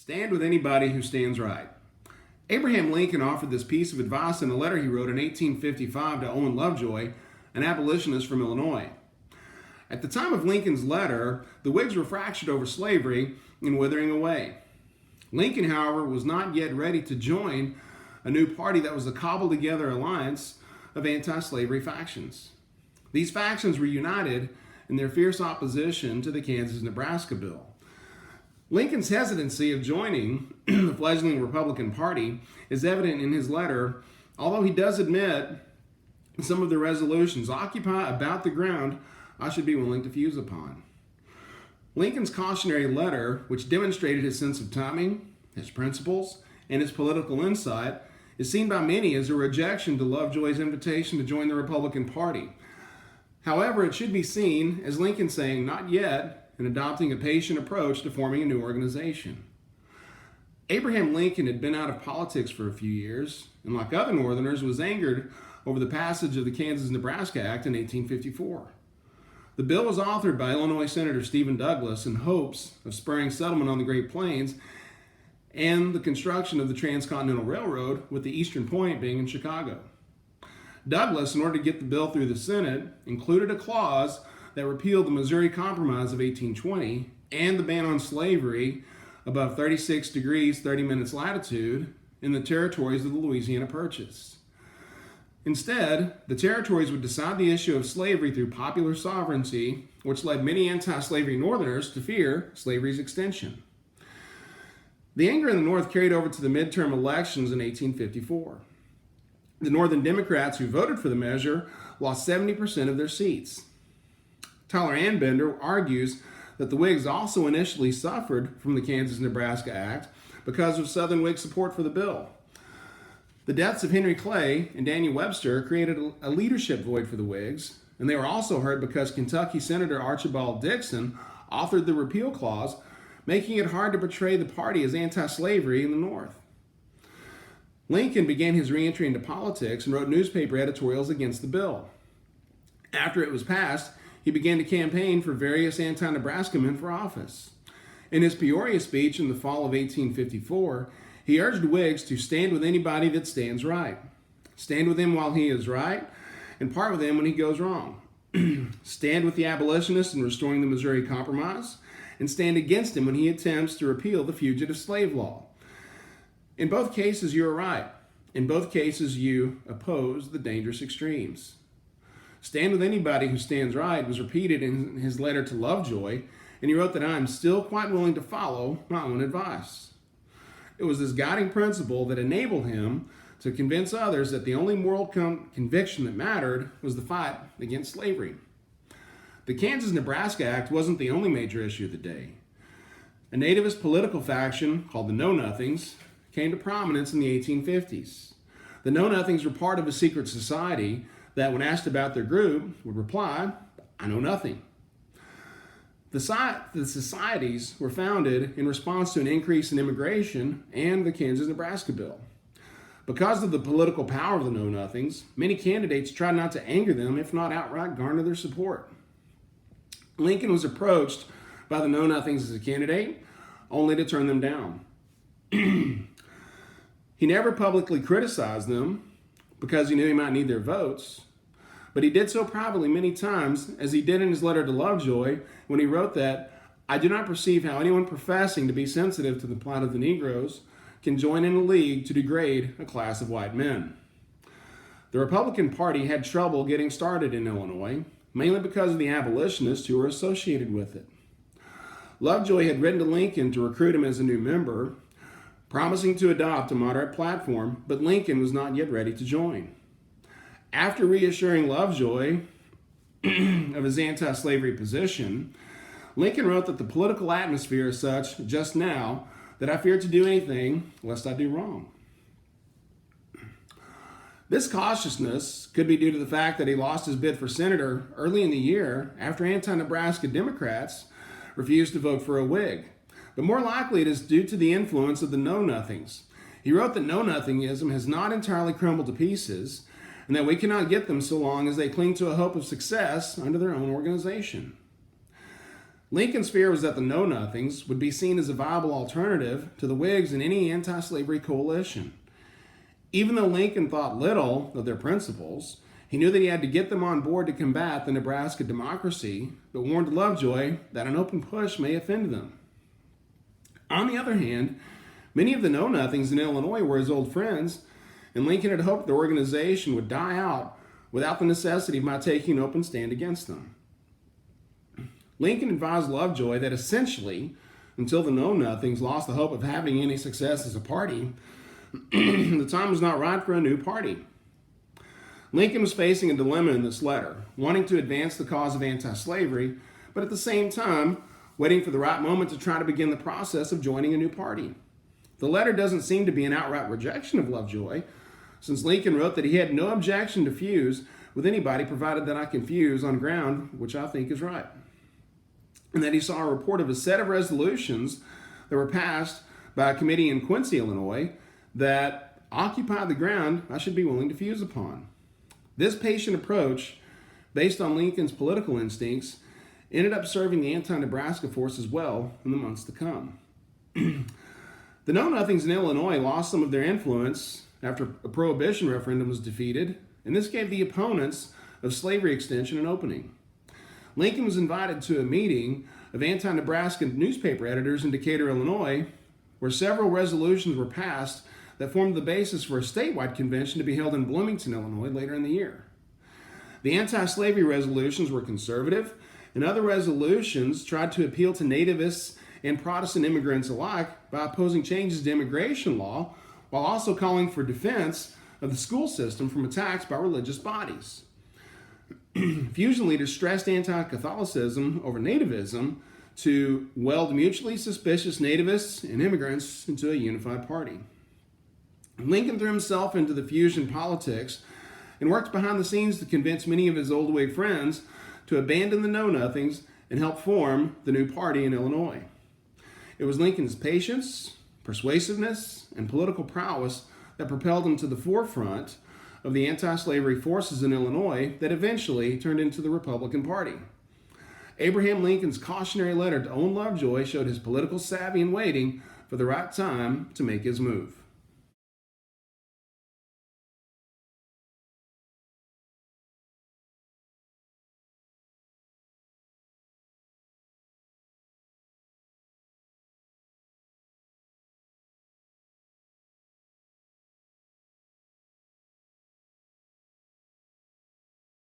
Stand with anybody who stands right. Abraham Lincoln offered this piece of advice in a letter he wrote in 1855 to Owen Lovejoy, an abolitionist from Illinois. At the time of Lincoln's letter, the Whigs were fractured over slavery and withering away. Lincoln, however, was not yet ready to join a new party that was a cobbled together alliance of anti-slavery factions. These factions were united in their fierce opposition to the Kansas-Nebraska bill. Lincoln's hesitancy of joining the fledgling Republican Party is evident in his letter, although he does admit some of the resolutions occupy about the ground I should be willing to fuse upon. Lincoln's cautionary letter, which demonstrated his sense of timing, his principles, and his political insight, is seen by many as a rejection to Lovejoy's invitation to join the Republican Party. However, it should be seen as Lincoln saying, "Not yet," and adopting a patient approach to forming a new organization. Abraham Lincoln had been out of politics for a few years, and like other Northerners, was angered over the passage of the Kansas-Nebraska Act in 1854. The bill was authored by Illinois Senator Stephen Douglas in hopes of spurring settlement on the Great Plains and the construction of the Transcontinental Railroad, with the eastern point being in Chicago. Douglas, in order to get the bill through the Senate, included a clause that repealed the Missouri Compromise of 1820 and the ban on slavery above 36 degrees 30 minutes latitude in the territories of the Louisiana Purchase. Instead, the territories would decide the issue of slavery through popular sovereignty, which led many anti-slavery Northerners to fear slavery's extension. The anger in the North carried over to the midterm elections in 1854. The Northern Democrats who voted for the measure lost 70% of their seats. Tyler Anbender argues that the Whigs also initially suffered from the Kansas-Nebraska Act because of Southern Whig support for the bill. The deaths of Henry Clay and Daniel Webster created a leadership void for the Whigs, and they were also hurt because Kentucky Senator Archibald Dixon authored the repeal clause, making it hard to portray the party as anti-slavery in the North. Lincoln began his re-entry into politics and wrote newspaper editorials against the bill. After it was passed, he began to campaign for various anti-Nebraska men for office. In his Peoria speech in the fall of 1854, he urged Whigs to stand with anybody that stands right. Stand with him while he is right, and part with him when he goes wrong. Stand with the abolitionists in restoring the Missouri Compromise, and stand against him when he attempts to repeal the fugitive slave law. In both cases, you are right. In both cases, you oppose the dangerous extremes. Stand with anybody who stands right was repeated in his letter to Lovejoy, and he wrote that I am still quite willing to follow my own advice. It was this guiding principle that enabled him to convince others that the only moral conviction that mattered was the fight against slavery. The Kansas-Nebraska Act wasn't the only major issue of the day. A nativist political faction called the Know-Nothings came to prominence in the 1850s. The Know-Nothings were part of a secret society that, when asked about their group, would reply, "I know nothing." The societies were founded in response to an increase in immigration and the Kansas-Nebraska bill. Because of the political power of the Know-Nothings, many candidates tried not to anger them, if not outright garner their support. Lincoln was approached by the Know-Nothings as a candidate, only to turn them down. He never publicly criticized them because he knew he might need their votes, but he did so privately many times, as he did in his letter to Lovejoy when he wrote that, "I do not perceive how anyone professing to be sensitive to the plight of the Negroes can join in a league to degrade a class of white men." The Republican Party had trouble getting started in Illinois, mainly because of the abolitionists who were associated with it. Lovejoy had written to Lincoln to recruit him as a new member, promising to adopt a moderate platform, but Lincoln was not yet ready to join. After reassuring Lovejoy of his anti-slavery position, Lincoln wrote that the political atmosphere is such just now that I fear to do anything lest I do wrong. This cautiousness could be due to the fact that he lost his bid for senator early in the year after anti-Nebraska Democrats refused to vote for a Whig. But more likely it is due to the influence of the Know-Nothings. He wrote that Know-Nothingism has not entirely crumbled to pieces, and that we cannot get them so long as they cling to a hope of success under their own organization. Lincoln's fear was that the Know-Nothings would be seen as a viable alternative to the Whigs in any anti-slavery coalition. Even though Lincoln thought little of their principles, he knew that he had to get them on board to combat the Nebraska democracy, but warned Lovejoy that an open push may offend them. On the other hand, many of the Know-Nothings in Illinois were his old friends, and Lincoln had hoped the organization would die out without the necessity of my taking an open stand against them. Lincoln advised Lovejoy that essentially, until the Know-Nothings lost the hope of having any success as a party, the time was not right for a new party. Lincoln was facing a dilemma in this letter, wanting to advance the cause of anti-slavery, but at the same time, waiting for the right moment to try to begin the process of joining a new party. The letter doesn't seem to be an outright rejection of Lovejoy, since Lincoln wrote that he had no objection to fuse with anybody provided that I can fuse on ground which I think is right, and that he saw a report of a set of resolutions that were passed by a committee in Quincy, Illinois, that occupied the ground I should be willing to fuse upon. This patient approach, based on Lincoln's political instincts, ended up serving the anti-Nebraska forces well in the months to come. The Know-Nothings in Illinois lost some of their influence after a prohibition referendum was defeated, and this gave the opponents of slavery extension an opening. Lincoln was invited to a meeting of anti-Nebraska newspaper editors in Decatur, Illinois, where several resolutions were passed that formed the basis for a statewide convention to be held in Bloomington, Illinois later in the year. The anti-slavery resolutions were conservative, and other resolutions tried to appeal to nativists and Protestant immigrants alike by opposing changes to immigration law, while also calling for defense of the school system from attacks by religious bodies. Fusion leaders stressed anti-Catholicism over nativism to weld mutually suspicious nativists and immigrants into a unified party. Lincoln threw himself into the fusion politics and worked behind the scenes to convince many of his old Whig friends to abandon the Know-Nothings and help form the new party in Illinois. It was Lincoln's patience, persuasiveness, and political prowess that propelled him to the forefront of the anti-slavery forces in Illinois that eventually turned into the Republican Party. Abraham Lincoln's cautionary letter to Owen Lovejoy showed his political savvy in waiting for the right time to make his move.